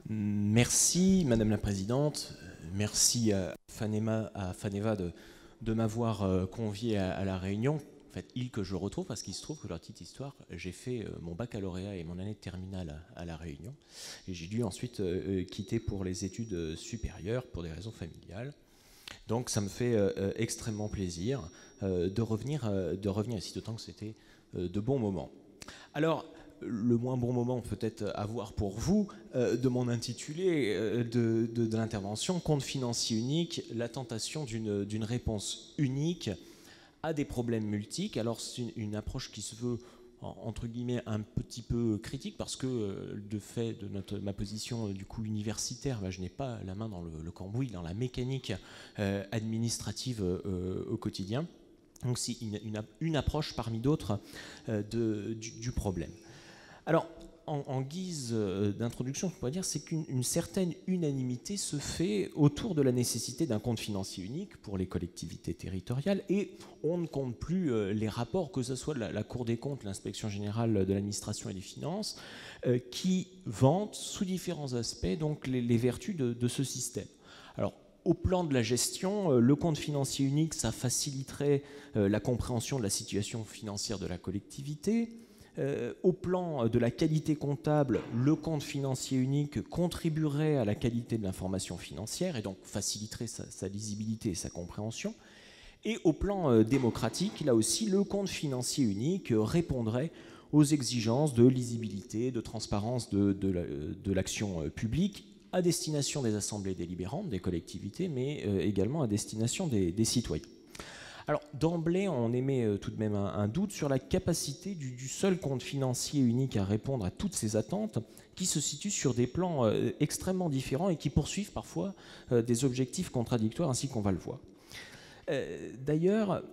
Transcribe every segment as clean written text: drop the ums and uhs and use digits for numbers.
Merci Madame la Présidente, merci à Faneva de m'avoir convié à la réunion. En fait, il que je retrouve, parce qu'il se trouve que leur petite histoire, j'ai fait mon baccalauréat et mon année de terminale à la Réunion, et j'ai dû ensuite quitter pour les études supérieures pour des raisons familiales. Donc ça me fait extrêmement plaisir de revenir ici, d'autant que c'était de bons moments. Alors, le moins bon moment peut-être à voir pour vous de mon intitulé de l'intervention, compte financier unique, la tentation d'une réponse unique à des problèmes multiples. Alors c'est une approche qui se veut entre guillemets un petit peu critique parce que de fait de ma position du coup universitaire, je n'ai pas la main dans le cambouis, dans la mécanique administrative au quotidien. Donc c'est une approche parmi d'autres du problème. Alors, en guise d'introduction, je pourrais dire c'est qu'une certaine unanimité se fait autour de la nécessité d'un compte financier unique pour les collectivités territoriales, et on ne compte plus les rapports, que ce soit de la Cour des comptes, l'Inspection générale de l'administration et des finances, qui vantent sous différents aspects donc les vertus de ce système. Alors, au plan de la gestion, le compte financier unique, ça faciliterait la compréhension de la situation financière de la collectivité. Au plan de la qualité comptable, le compte financier unique contribuerait à la qualité de l'information financière et donc faciliterait sa lisibilité et sa compréhension. Et au plan démocratique, là aussi, le compte financier unique répondrait aux exigences de lisibilité, de transparence de l'action publique à destination des assemblées délibérantes, des collectivités, mais également à destination des citoyens. Alors, d'emblée, on émet tout de même un doute sur la capacité du seul compte financier unique à répondre à toutes ces attentes qui se situent sur des plans extrêmement différents et qui poursuivent parfois des objectifs contradictoires, ainsi qu'on va le voir. D'ailleurs,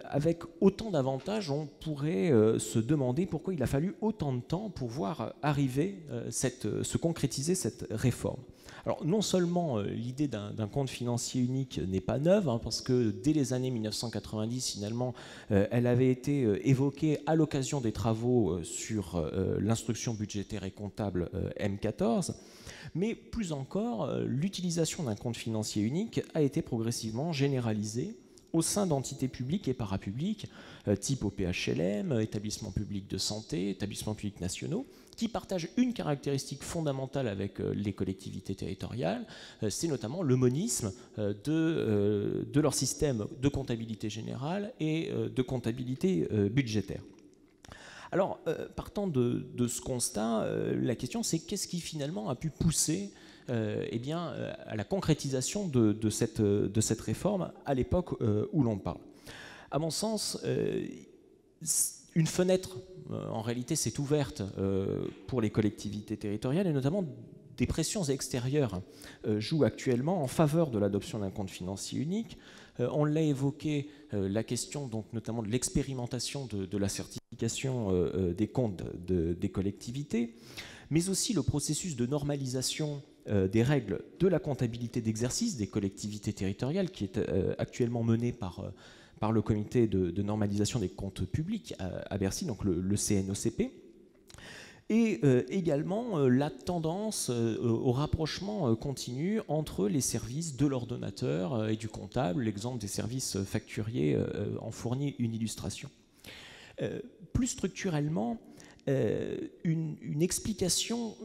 avec autant d'avantages, on pourrait se demander pourquoi il a fallu autant de temps pour voir arriver, se concrétiser cette réforme. Alors, non seulement l'idée d'un compte financier unique n'est pas neuve, parce que dès les années 1990, finalement, elle avait été évoquée à l'occasion des travaux sur l'instruction budgétaire et comptable M14, mais plus encore, l'utilisation d'un compte financier unique a été progressivement généralisée au sein d'entités publiques et parapubliques, type OPHLM, établissements publics de santé, établissements publics nationaux, qui partagent une caractéristique fondamentale avec les collectivités territoriales, c'est notamment le monisme de leur système de comptabilité générale et de comptabilité budgétaire. Alors, partant de ce constat, la question c'est qu'est-ce qui finalement a pu pousser à la concrétisation de cette réforme à l'époque où l'on parle. À mon sens, une fenêtre, en réalité, s'est ouverte pour les collectivités territoriales, et notamment des pressions extérieures jouent actuellement en faveur de l'adoption d'un compte financier unique. On l'a évoqué, la question donc notamment de l'expérimentation de la certification des comptes des collectivités, mais aussi le processus de normalisation des règles de la comptabilité d'exercice des collectivités territoriales qui est actuellement menée par le comité de normalisation des comptes publics à Bercy, donc le CNOCP, et également la tendance au rapprochement continu entre les services de l'ordonnateur et du comptable. L'exemple des services facturiers en fournit une illustration. Plus structurellement, une explication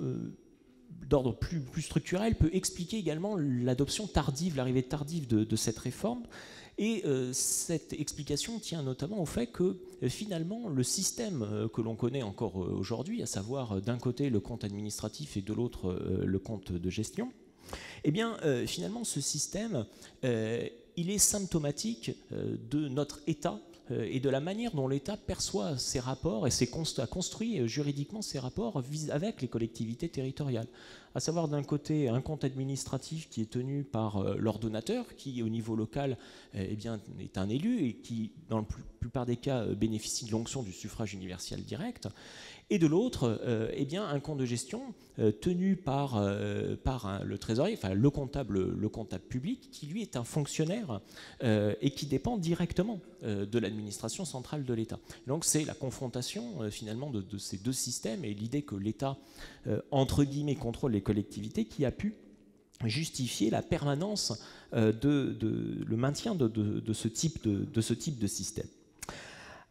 d'ordre plus structurel peut expliquer également l'adoption tardive, l'arrivée tardive de cette réforme. Et cette explication tient notamment au fait que finalement le système que l'on connaît encore aujourd'hui, à savoir d'un côté le compte administratif et de l'autre le compte de gestion, eh bien finalement ce système, il est symptomatique de notre État et de la manière dont l'État perçoit ses rapports et a construit juridiquement ses rapports avec les collectivités territoriales. À savoir d'un côté un compte administratif qui est tenu par l'ordonnateur, qui au niveau local est un élu et qui dans la plupart des cas bénéficie de l'onction du suffrage universel direct, et de l'autre, eh bien, un compte de gestion tenu par le trésorier, enfin le comptable public, qui lui est un fonctionnaire et qui dépend directement de l'administration centrale de l'État. Donc c'est la confrontation finalement de ces deux systèmes et l'idée que l'État, entre guillemets, contrôle les collectivités qui a pu justifier la permanence, le maintien de ce type de système.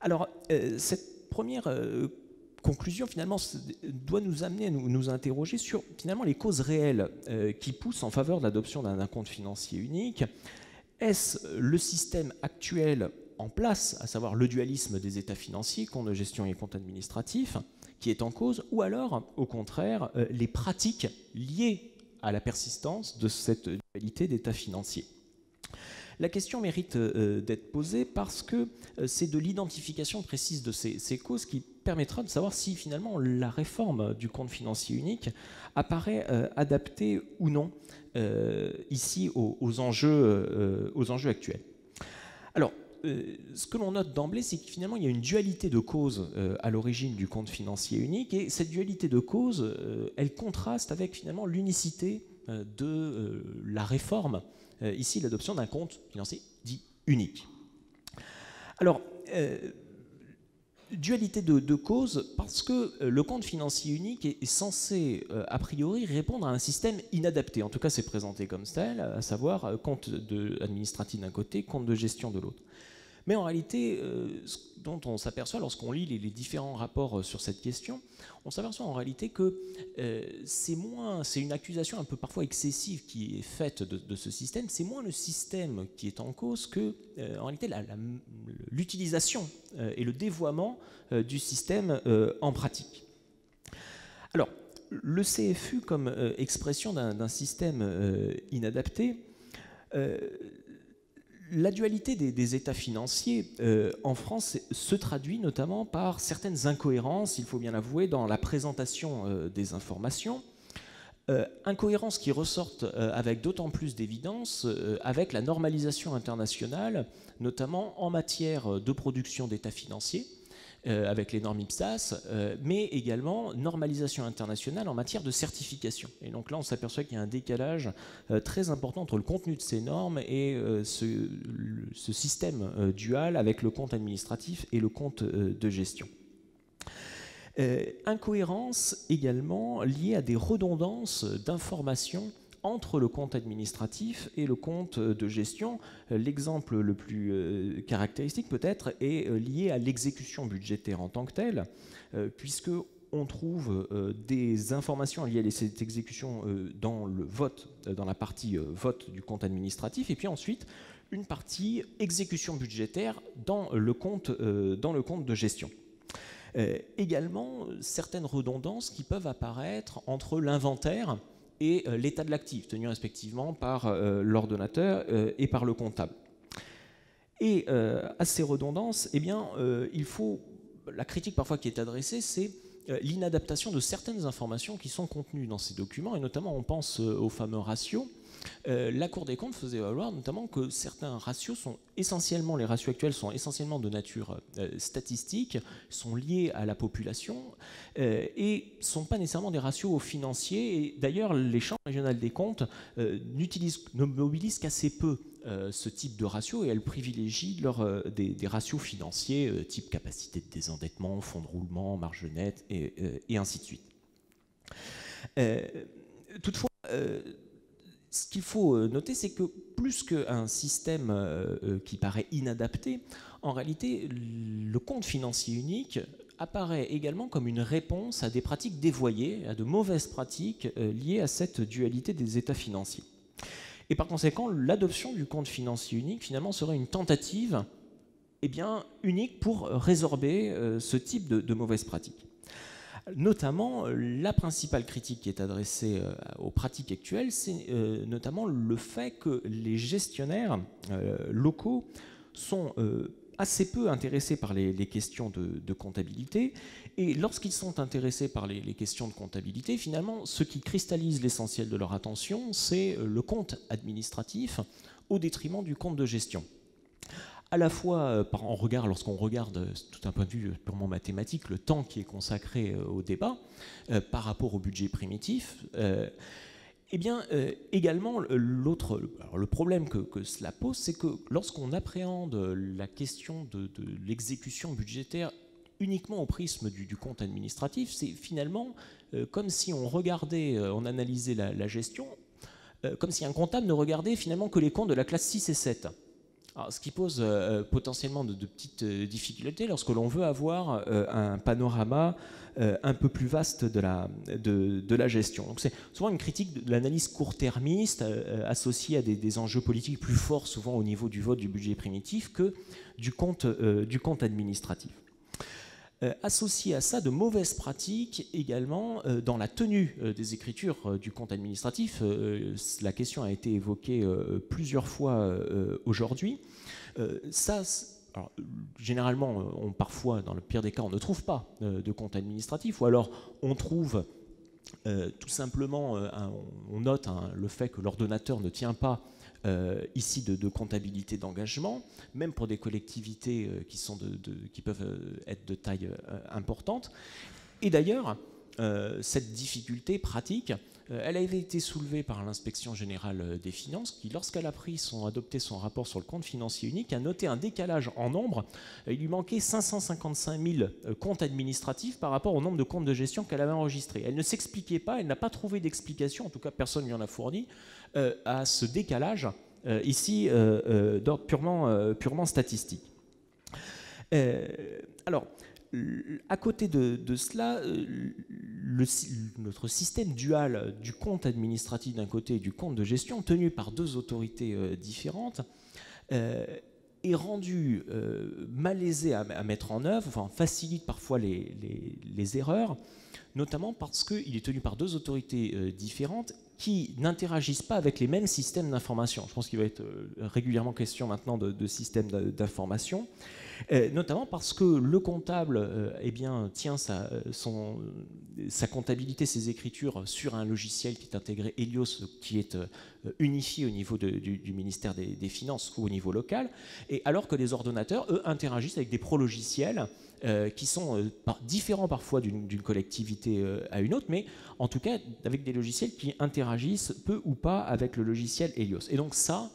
Alors, cette première conclusion, finalement, doit nous amener à nous interroger sur, finalement, les causes réelles qui poussent en faveur de l'adoption d'un compte financier unique. Est-ce le système actuel en place, à savoir le dualisme des états financiers, compte de gestion et compte administratif, qui est en cause, ou alors, au contraire, les pratiques liées à la persistance de cette dualité d'état financier? La question mérite d'être posée parce que c'est de l'identification précise de ces causes qui permettra de savoir si finalement la réforme du compte financier unique apparaît adaptée ou non ici aux enjeux actuels. Alors, ce que l'on note d'emblée, c'est que finalement il y a une dualité de causes à l'origine du compte financier unique, et cette dualité de causes, elle contraste avec finalement l'unicité de la réforme, ici l'adoption d'un compte financier dit unique. Alors, dualité de causes parce que le compte financier unique est censé, a priori, répondre à un système inadapté. En tout cas, c'est présenté comme tel, à savoir compte administratif d'un côté, compte de gestion de l'autre. Mais en réalité, ce dont on s'aperçoit lorsqu'on lit les différents rapports sur cette question, on s'aperçoit en réalité que c'est une accusation un peu parfois excessive qui est faite de ce système. C'est moins le système qui est en cause que, en réalité, l'utilisation et le dévoiement du système en pratique. Alors, le CFU comme expression d'un système inadapté, la dualité des états financiers en France se traduit notamment par certaines incohérences, il faut bien l'avouer, dans la présentation des informations. Incohérences qui ressortent avec d'autant plus d'évidence avec la normalisation internationale, notamment en matière de production d'états financiers, avec les normes IPSAS, mais également normalisation internationale en matière de certification. Et donc là, on s'aperçoit qu'il y a un décalage très important entre le contenu de ces normes et ce système dual avec le compte administratif et le compte de gestion. Incohérence également liée à des redondances d'informations entre le compte administratif et le compte de gestion. L'exemple le plus caractéristique peut-être est lié à l'exécution budgétaire en tant que telle, puisque on trouve des informations liées à cette exécution dans le vote, dans la partie vote du compte administratif, et puis ensuite une partie exécution budgétaire dans le compte de gestion. Également certaines redondances qui peuvent apparaître entre l'inventaire et l'état de l'actif, tenu respectivement par l'ordonnateur et par le comptable. Et à ces redondances, eh bien, la critique parfois qui est adressée, c'est l'inadaptation de certaines informations qui sont contenues dans ces documents, et notamment on pense aux fameux ratios. La Cour des comptes faisait valoir notamment que certains ratios les ratios actuels sont essentiellement de nature statistique, sont liés à la population et ne sont pas nécessairement des ratios financiers. Et d'ailleurs, les chambres régionales des comptes ne mobilisent qu'assez peu ce type de ratio, et elles privilégient des ratios financiers type capacité de désendettement, fonds de roulement, marge nette et ainsi de suite. Toutefois, ce qu'il faut noter, c'est que plus qu'un système qui paraît inadapté, en réalité, le compte financier unique apparaît également comme une réponse à des pratiques dévoyées, à de mauvaises pratiques liées à cette dualité des états financiers. Et par conséquent, l'adoption du compte financier unique, finalement, serait une tentative unique pour résorber ce type de mauvaises pratiques. Notamment, la principale critique qui est adressée aux pratiques actuelles, c'est notamment le fait que les gestionnaires locaux sont assez peu intéressés par les questions de comptabilité, et lorsqu'ils sont intéressés par les questions de comptabilité, finalement, ce qui cristallise l'essentiel de leur attention, c'est le compte administratif au détriment du compte de gestion. à la fois lorsqu'on regarde tout un point de vue purement mathématique, le temps qui est consacré au débat par rapport au budget primitif. Eh bien, également, le problème que cela pose, c'est que lorsqu'on appréhende la question de l'exécution budgétaire uniquement au prisme du compte administratif, c'est finalement comme si on regardait, on analysait la gestion, comme si un comptable ne regardait finalement que les comptes de la classe 6 et 7. Alors, ce qui pose potentiellement de petites difficultés lorsque l'on veut avoir un panorama un peu plus vaste de la gestion. Donc c'est souvent une critique de l'analyse court-termiste associée à des enjeux politiques plus forts, souvent au niveau du vote du budget primitif, que du compte administratif. Associé à ça, de mauvaises pratiques également dans la tenue des écritures du compte administratif. La question a été évoquée plusieurs fois aujourd'hui. Alors, généralement, parfois, dans le pire des cas, on ne trouve pas de compte administratif, ou alors on trouve tout simplement, on note le fait que l'ordonnateur ne tient pas ici de comptabilité d'engagement, même pour des collectivités qui peuvent être de taille importante. Et d'ailleurs, cette difficulté pratique, elle avait été soulevée par l'Inspection générale des finances qui, lorsqu'elle a adopté son rapport sur le compte financier unique, a noté un décalage en nombre. Il lui manquait 555 000 comptes administratifs par rapport au nombre de comptes de gestion qu'elle avait enregistrés. Elle ne s'expliquait pas, elle n'a pas trouvé d'explication, en tout cas personne ne lui en a fourni, à ce décalage, ici, d'ordre purement statistique. Alors, à côté de cela, notre système dual du compte administratif d'un côté et du compte de gestion, tenu par deux autorités différentes, est rendu malaisé à mettre en œuvre, enfin facilite parfois les erreurs, notamment parce qu'il est tenu par deux autorités différentes qui n'interagissent pas avec les mêmes systèmes d'information. Je pense qu'il va être régulièrement question maintenant de systèmes d'information, notamment parce que le comptable tient sa comptabilité, ses écritures sur un logiciel qui est intégré Helios, qui est unifié au niveau du ministère des Finances ou au niveau local, et alors que les ordonnateurs, eux, interagissent avec des pro-logiciels qui sont différents parfois d'une collectivité à une autre, mais en tout cas avec des logiciels qui interagissent peu ou pas avec le logiciel Helios. Et donc ça,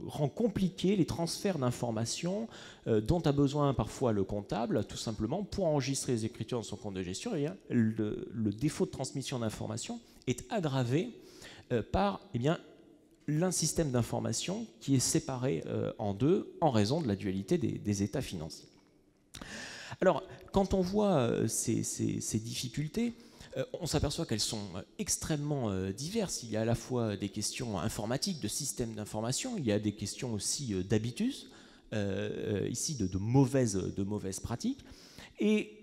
rend compliqué les transferts d'informations dont a besoin parfois le comptable, tout simplement, pour enregistrer les écritures dans son compte de gestion. Et le défaut de transmission d'informations est aggravé par l'un système d'information qui est séparé en deux en raison de la dualité des états financiers. Alors, quand on voit ces difficultés, on s'aperçoit qu'elles sont extrêmement diverses. Il y a à la fois des questions informatiques, de systèmes d'information, il y a des questions aussi d'habitus, ici de mauvaises pratiques, et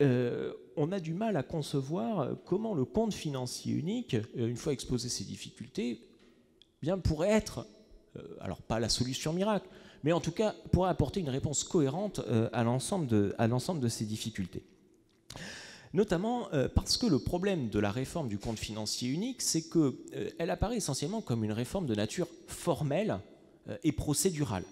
on a du mal à concevoir comment le compte financier unique, une fois exposé ces difficultés, pourrait être, alors pas la solution miracle, mais en tout cas pourrait apporter une réponse cohérente à l'ensemble de ces difficultés. Notamment parce que le problème de la réforme du compte financier unique, c'est qu'elle apparaît essentiellement comme une réforme de nature formelle et procédurale.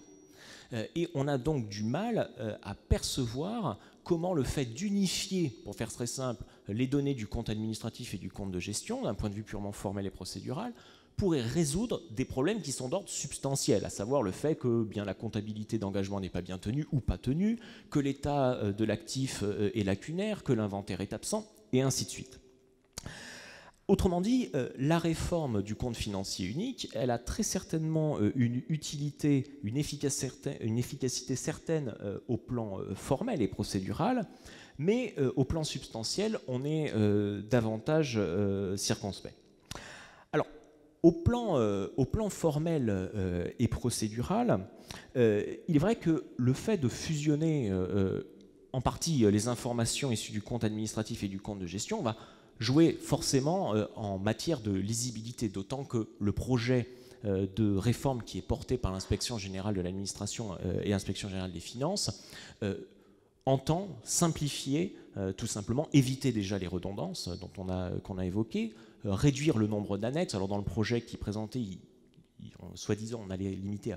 Et on a donc du mal à percevoir comment le fait d'unifier, pour faire très simple, les données du compte administratif et du compte de gestion, d'un point de vue purement formel et procédural, pourrait résoudre des problèmes qui sont d'ordre substantiel, à savoir le fait que la comptabilité d'engagement n'est pas bien tenue ou pas tenue, que l'état de l'actif est lacunaire, que l'inventaire est absent, et ainsi de suite. Autrement dit, la réforme du compte financier unique, elle a très certainement une utilité, une efficacité certaine au plan formel et procédural, mais au plan substantiel, on est davantage circonspect. Alors, au plan formel et procédural, il est vrai que le fait de fusionner en partie les informations issues du compte administratif et du compte de gestion va jouer forcément en matière de lisibilité, d'autant que le projet de réforme qui est porté par l'Inspection générale de l'administration et l'Inspection générale des finances entend simplifier, tout simplement, éviter déjà les redondances qu'on a évoquées, réduire le nombre d'annexes. Alors dans le projet qui est présenté, soi-disant, on allait limiter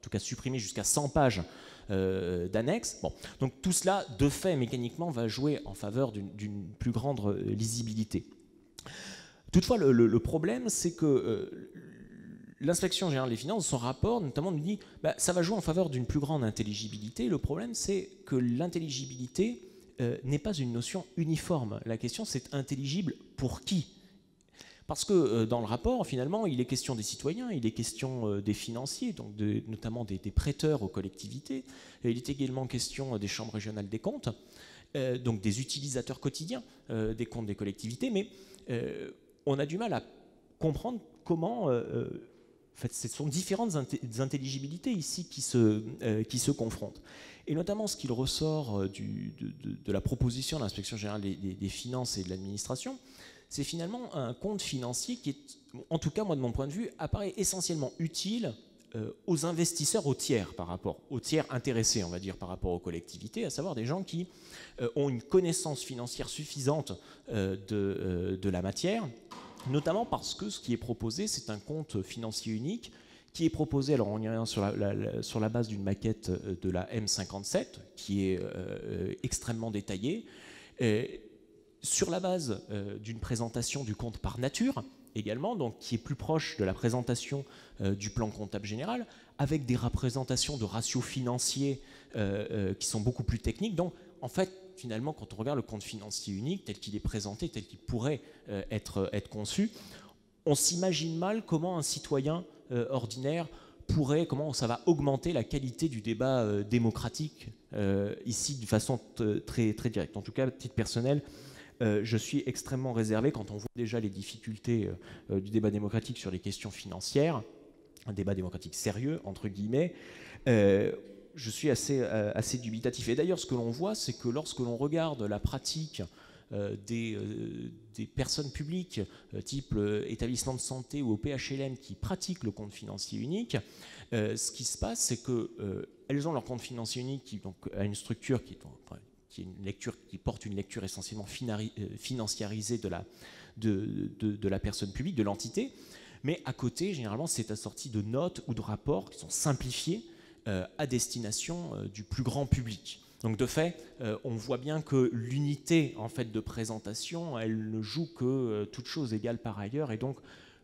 tout cas supprimer jusqu'à 100 pages d'annexes. Bon. Donc tout cela, de fait, mécaniquement, va jouer en faveur d'une plus grande lisibilité. Toutefois, le problème, c'est que l'inspection générale des finances, son rapport, notamment, nous dit bah, ça va jouer en faveur d'une plus grande intelligibilité. Le problème, c'est que l'intelligibilité n'est pas une notion uniforme. La question, c'est intelligible pour qui? Parce que dans le rapport, finalement, il est question des citoyens, il est question des financiers, donc notamment des prêteurs aux collectivités. Et il est également question des chambres régionales des comptes, donc des utilisateurs quotidiens des comptes des collectivités. Mais on a du mal à comprendre comment... en fait, ce sont différentes intelligibilités ici qui se confrontent. Et notamment, ce qu'il ressort de la proposition de l'Inspection générale des finances et de l'administration, c'est finalement un compte financier qui est, en tout cas, moi, de mon point de vue, apparaît essentiellement utile aux investisseurs, aux tiers intéressés, on va dire, par rapport aux collectivités, à savoir des gens qui ont une connaissance financière suffisante de la matière, notamment parce que ce qui est proposé, c'est un compte financier unique qui est proposé, alors on y revient sur la base d'une maquette de la M57, qui est extrêmement détaillée, sur la base d'une présentation du compte par nature, également, donc qui est plus proche de la présentation du plan comptable général, avec des représentations de ratios financiers qui sont beaucoup plus techniques. Donc, en fait, finalement, quand on regarde le compte financier unique, tel qu'il est présenté, tel qu'il pourrait être conçu, on s'imagine mal comment un citoyen ordinaire pourrait, comment ça va augmenter la qualité du débat démocratique ici de façon très, très directe. En tout cas, à titre personnel, je suis extrêmement réservé quand on voit déjà les difficultés du débat démocratique sur les questions financières, un débat démocratique sérieux, entre guillemets, je suis assez dubitatif. Et d'ailleurs, ce que l'on voit, c'est que lorsque l'on regarde la pratique des personnes publiques, type établissement de santé ou au PHLM, qui pratiquent le compte financier unique, ce qui se passe, c'est qu'elles ont leur compte financier unique qui donc, a une structure qui porte une lecture essentiellement financiarisée de la personne publique, de l'entité, mais à côté, généralement, c'est assorti de notes ou de rapports qui sont simplifiés à destination du plus grand public. Donc de fait, on voit bien que l'unité en fait, de présentation, elle ne joue que toute chose égale par ailleurs, et donc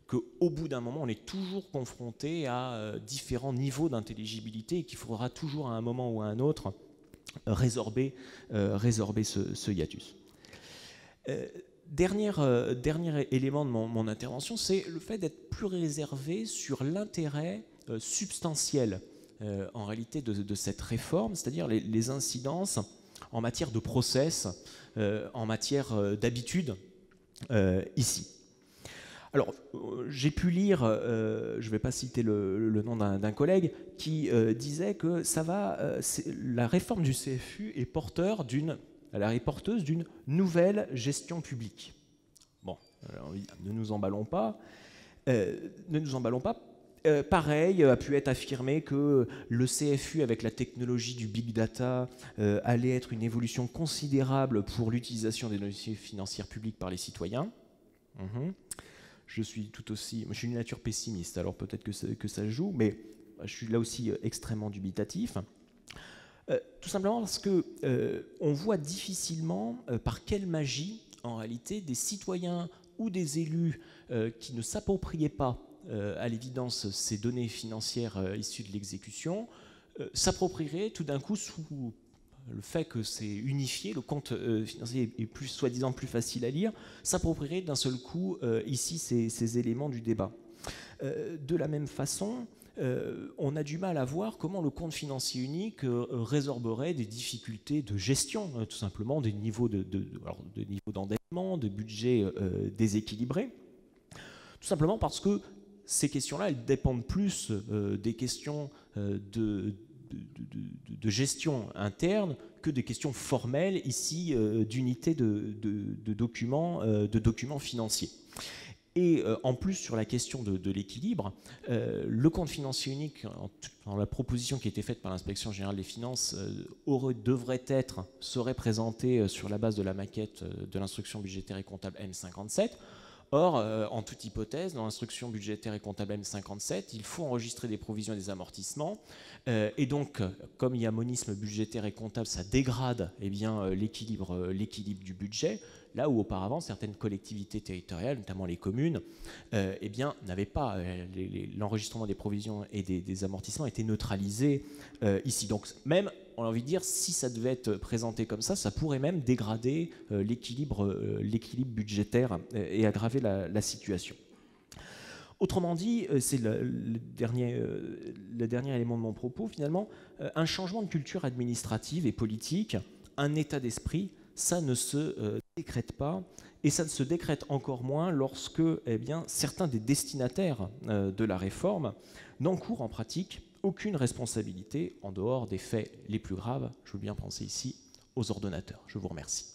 qu'au bout d'un moment, on est toujours confronté à différents niveaux d'intelligibilité et qu'il faudra toujours à un moment ou à un autre résorber ce hiatus. Dernier élément de mon intervention, c'est le fait d'être plus réservé sur l'intérêt substantiel en réalité de cette réforme, c'est-à-dire les incidences en matière de process, en matière d'habitude ici. Alors, j'ai pu lire, je ne vais pas citer le nom d'un collègue, qui disait que la réforme du CFU est porteuse d'une nouvelle gestion publique. Bon, alors, ne nous emballons pas. Pareil, a pu être affirmé que le CFU, avec la technologie du big data, allait être une évolution considérable pour l'utilisation des données financières publiques par les citoyens. Je suis une nature pessimiste, alors peut-être que ça joue, mais je suis là aussi extrêmement dubitatif. Tout simplement parce qu'on voit difficilement par quelle magie, en réalité, des citoyens ou des élus qui ne s'appropriaient pas à l'évidence ces données financières issues de l'exécution, s'approprieraient tout d'un coup, sous le fait que c'est unifié, le compte financier est plus soi-disant plus facile à lire, s'approprierait d'un seul coup ici ces éléments du débat. De la même façon, on a du mal à voir comment le compte financier unique résorberait des difficultés de gestion, tout simplement, des niveaux d'endettement, de budget déséquilibrés, tout simplement parce que ces questions-là, elles dépendent plus des questions de gestion interne que des questions formelles, ici, d'unité de documents financiers. Et en plus, sur la question de l'équilibre, le compte financier unique, dans la proposition qui a été faite par l'Inspection générale des finances, serait présenté sur la base de la maquette de l'instruction budgétaire et comptable M57. Or, en toute hypothèse, dans l'instruction budgétaire et comptable M57, il faut enregistrer des provisions et des amortissements. Et donc, comme il y a monisme budgétaire et comptable, ça dégrade l'équilibre du budget, là où auparavant, certaines collectivités territoriales, notamment les communes, n'avaient pas l'enregistrement des provisions et des amortissements était neutralisé ici. Donc, même, on a envie de dire, si ça devait être présenté comme ça pourrait même dégrader l'équilibre budgétaire et aggraver la situation. Autrement dit, c'est le dernier élément de mon propos, finalement, un changement de culture administrative et politique, un état d'esprit, ça ne se décrète pas, et ça ne se décrète encore moins lorsque certains des destinataires de la réforme n'encourent en pratique aucune responsabilité en dehors des faits les plus graves. Je veux bien penser ici aux ordonnateurs. Je vous remercie.